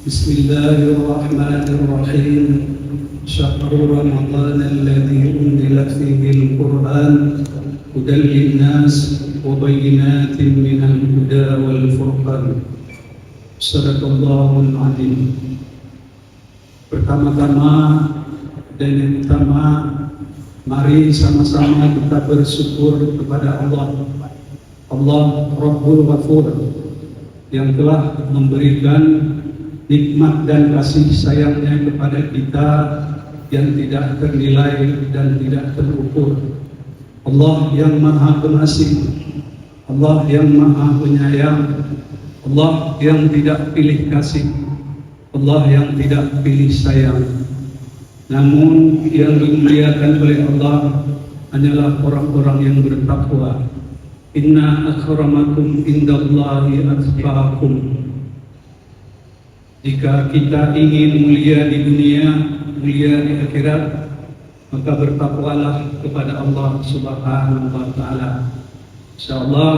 بسم الله الرحمن الرحيم شهر رمضان الذي أنزل فيه القرآن هدى للناس وبينات من الهدى والفرقان صدق الله العظيم. Pertama-tama dan yang utama, mari sama-sama kita bersyukur kepada Allah Rabbul Ghafur yang telah memberikan nikmat dan kasih sayangnya kepada kita yang tidak ternilai dan tidak terukur. Allah yang maha pengasih, Allah yang maha penyayang, Allah yang tidak pilih kasih, Allah yang tidak pilih sayang. Namun yang dimuliakan oleh Allah hanyalah orang-orang yang bertakwa. Inna akramakum indallahi atqakum. Jika kita ingin mulia di dunia, mulia di akhirat, maka bertakwalah kepada Allah Subhanahu wa taala. Insyaallah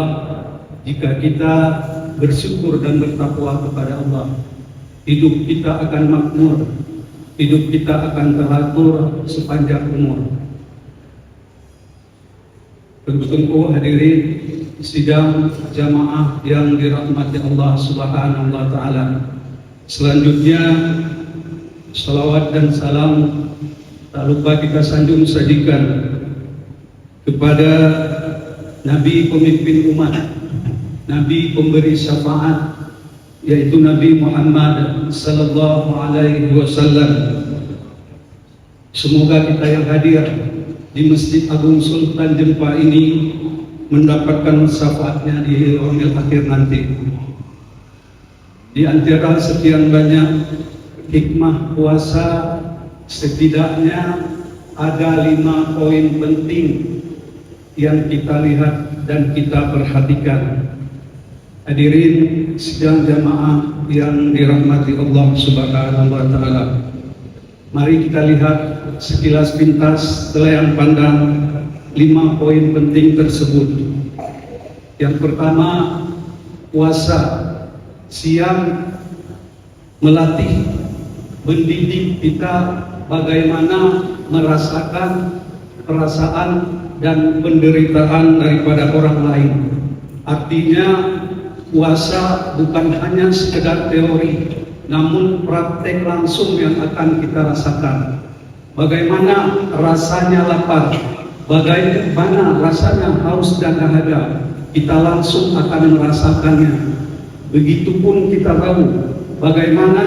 jika kita bersyukur dan bertakwa kepada Allah, hidup kita akan makmur, hidup kita akan teratur sepanjang umur. Tentu hadirin sidang jamaah yang dirahmati Allah Subhanahu wa taala. Selanjutnya salawat dan salam tak lupa kita sanjung sajikan kepada Nabi pemimpin umat, Nabi pemberi syafaat, yaitu Nabi Muhammad sallallahu alaihi wasallam. Semoga kita yang hadir di Masjid Agung Sultan Jempa ini mendapatkan syafaatnya di yaumil akhir nanti. Di antara sekian banyak hikmah puasa, setidaknya ada 5 poin penting yang kita lihat dan kita perhatikan. Hadirin sidang jamaah yang dirahmati Allah Subhanahu wa taala. Mari kita lihat sekilas pintas telayang pandang 5 poin penting tersebut. Yang pertama, puasa siang melatih, mendidik kita bagaimana merasakan perasaan dan penderitaan daripada orang lain. Artinya puasa bukan hanya sekedar teori, namun praktek langsung yang akan kita rasakan. Bagaimana rasanya lapar, bagaimana rasanya haus dan dahaga, kita langsung akan merasakannya. Begitupun kita tahu bagaimana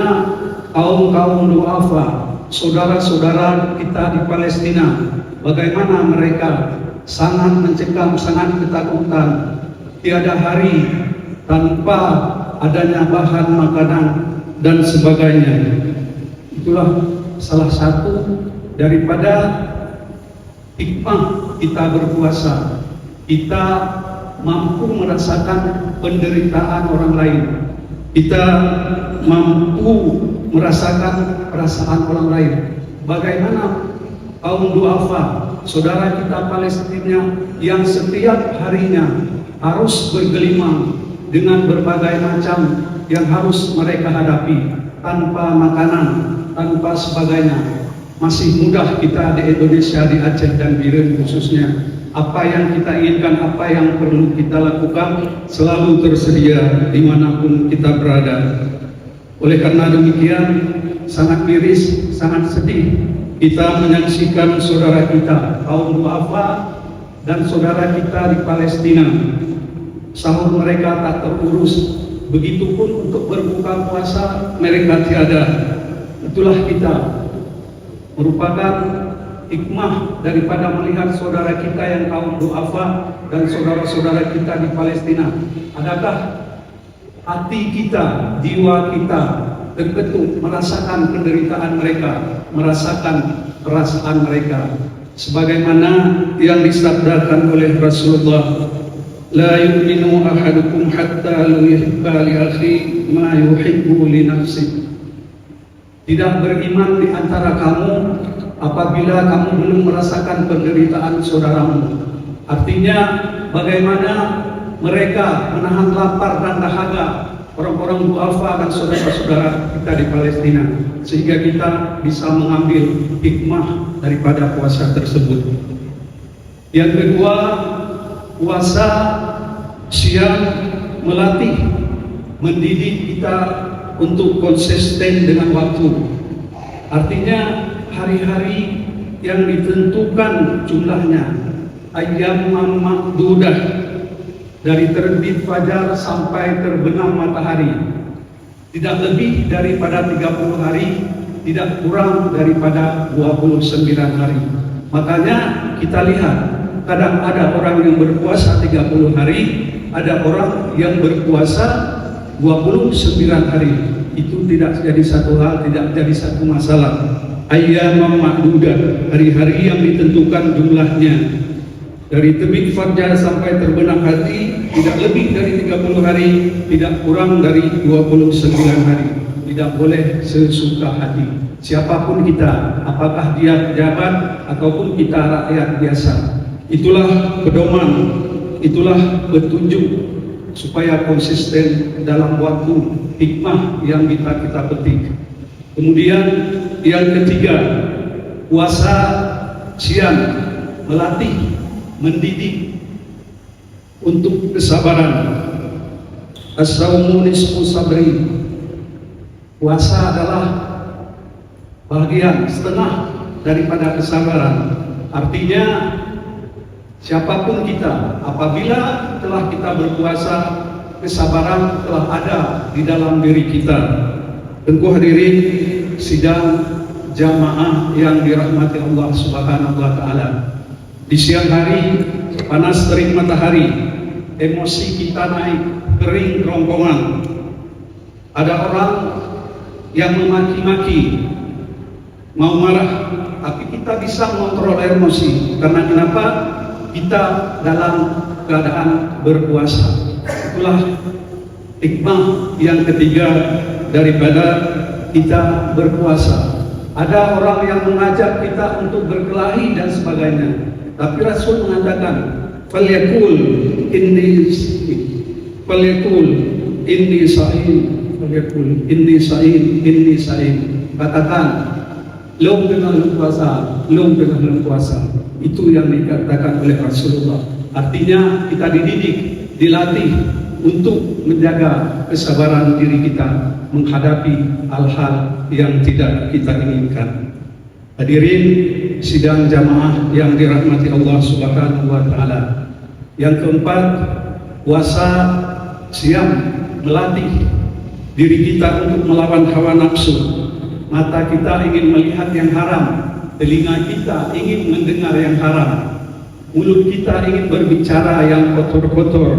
kaum duafa, saudara-saudara kita di Palestina, bagaimana mereka sangat mencekam, sangat ketakutan. Tiada hari tanpa adanya bahan makanan dan sebagainya. Itulah salah satu daripada hikmah kita berpuasa. Kita mampu merasakan penderitaan orang lain. Kita mampu merasakan perasaan orang lain. Bagaimana kaum duafa, saudara kita Palestina yang setiap harinya harus bergelimang dengan berbagai macam yang harus mereka hadapi, tanpa makanan, tanpa sebagainya. Masih mudah kita di Indonesia, di Aceh dan Biren khususnya, apa yang kita inginkan, apa yang perlu kita lakukan selalu tersedia dimanapun kita berada. Oleh karena demikian, sangat miris, sangat sedih kita menyaksikan saudara kita kaum duafa dan saudara kita di Palestina, sahur mereka tak terurus. Begitupun untuk berbuka puasa mereka tiada. Itulah kita, merupakan hikmah daripada melihat saudara kita yang kaum duafa dan saudara-saudara kita di Palestina. Adakah hati kita, jiwa kita terketuk merasakan penderitaan mereka, merasakan perasaan mereka, sebagaimana yang disabdakan oleh Rasulullah, la yu'minu ahadukum hatta yuhibba li akhi ma yuhibbu li nafsihi. Tidak beriman di antara kamu apabila kamu belum merasakan penderitaan saudaramu. Artinya bagaimana mereka menahan lapar dan dahaga orang-orang duafa dan saudara-saudara kita di Palestina, sehingga kita bisa mengambil hikmah daripada puasa tersebut. Yang kedua, puasa siang melatih, mendidik kita untuk konsisten dengan waktu. Artinya hari-hari yang ditentukan jumlahnya, ayyam ma'dudah, dari terbit fajar sampai terbenam matahari, tidak lebih daripada 30 hari, tidak kurang daripada 29 hari. Makanya kita lihat, kadang ada orang yang berpuasa 30 hari, ada orang yang berpuasa 29 hari. Itu tidak jadi satu hal, tidak jadi satu masalah. Ayyam ma'dudah, hari-hari yang ditentukan jumlahnya, dari terbit fajar sampai terbenam hari, tidak lebih dari 30 hari, tidak kurang dari 29 hari. Tidak boleh sesuka hati. Siapapun kita, apakah dia pejabat ataupun kita rakyat biasa, itulah pedoman, itulah petunjuk supaya konsisten dalam waktu, hikmah yang kita petik. Kemudian yang ketiga, puasa siang melatih, mendidik untuk kesabaran. As-saumu nisfu sabri. Puasa adalah bagian setengah daripada kesabaran. Artinya siapapun kita, apabila telah kita berpuasa, kesabaran telah ada di dalam diri kita. Tentu hadirin sidang jamaah yang dirahmati Allah Subhanahu wa taala. Di siang hari panas terik matahari, emosi kita naik, kering kerongkongan. Ada orang yang memaki-maki, mau marah, tapi kita bisa mengontrol emosi. Karena kenapa? Kita dalam keadaan berpuasa. Itulah hikmah yang ketiga daripada kita berpuasa. Ada orang yang mengajak kita untuk berkelahi dan sebagainya, tapi Rasul mengatakan, "Falyakul inni sa'im, falyakul inni sa'im." Katakan, "Long tengah puasa." Itu yang dikatakan oleh Rasulullah. Artinya kita dididik, dilatih untuk menjaga kesabaran diri kita menghadapi hal-hal yang tidak kita inginkan. Hadirin sidang jamaah yang dirahmati Allah Subhanahu wa taala. Yang keempat, puasa siang melatih diri kita untuk melawan hawa nafsu. Mata kita ingin melihat yang haram, telinga kita ingin mendengar yang haram, mulut kita ingin berbicara yang kotor-kotor.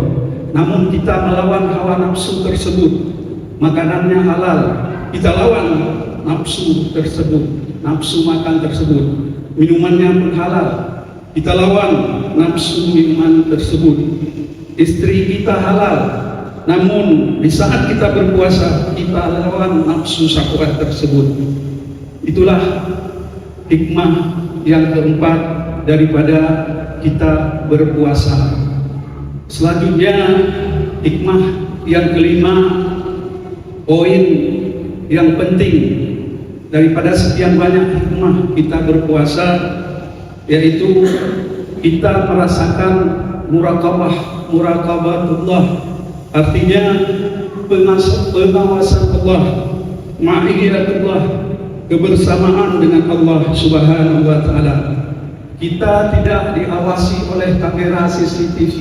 Namun kita melawan hawa nafsu tersebut. Makanannya halal, kita lawan nafsu tersebut, nafsu makan tersebut. Minumannya pun halal, kita lawan nafsu minuman tersebut. Istri kita halal, namun di saat kita berpuasa, kita lawan nafsu syahwat tersebut. Itulah hikmah yang keempat daripada kita berpuasa. Selanjutnya, hikmah yang kelima, poin yang penting daripada sekian banyak hikmah kita berpuasa, yaitu kita merasakan muraqabatullah. Artinya pengawasan Allah, ma'iyatullah, kebersamaan dengan Allah Subhanahu wa taala. Kita tidak diawasi oleh kamera CCTV,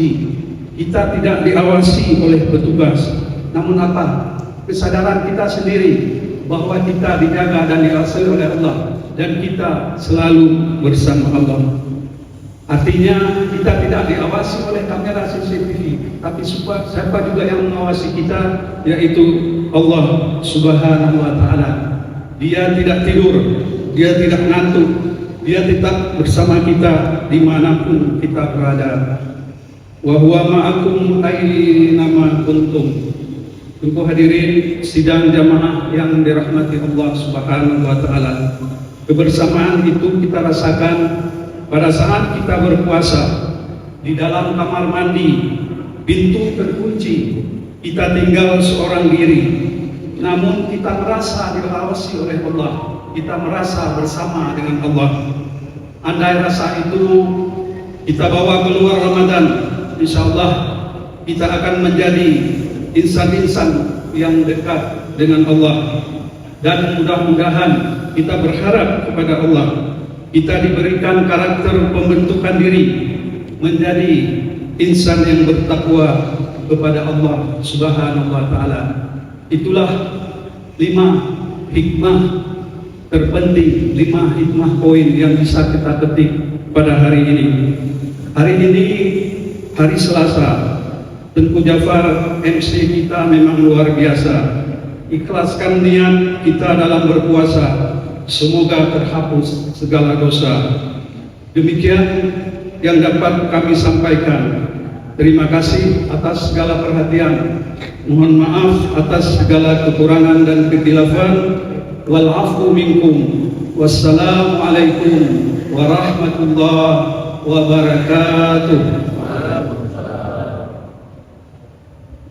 kita tidak diawasi oleh petugas. Namun apa? Kesadaran kita sendiri bahwa kita dijaga dan diawasi oleh Allah, dan kita selalu bersama Allah. Artinya kita tidak diawasi oleh kamera CCTV, tapi siapa juga yang mengawasi kita, yaitu Allah Subhanahu wa taala. Dia tidak tidur, dia tidak ngantuk, dia tetap bersama kita dimanapun kita berada. Wa huwa ma'akum aina ma kuntum. Tentu hadirin sidang jamaah yang dirahmati Allah Subhanahu wa taala. Kebersamaan itu kita rasakan pada saat kita berpuasa di dalam kamar mandi, pintu terkunci, kita tinggal seorang diri, namun kita merasa diawasi oleh Allah, kita merasa bersama dengan Allah. Andai rasa itu kita bawa keluar Ramadan, insya Allah kita akan menjadi insan-insan yang dekat dengan Allah. Dan mudah-mudahan kita berharap kepada Allah, kita diberikan karakter pembentukan diri menjadi insan yang bertakwa kepada Allah Subhanahu wa Ta'ala. Itulah 5 hikmah terpenting, 5 hikmah poin yang bisa kita petik pada hari ini. Hari ini hari Selasa. Tengku Jafar MC kita memang luar biasa. Ikhlaskan niat kita dalam berpuasa, semoga terhapus segala dosa. Demikian yang dapat kami sampaikan. Terima kasih atas segala perhatian. Mohon maaf atas segala kekurangan dan kekhilafan. Wal afu minkum. Wassalamualaikum warahmatullahi wabarakatuh.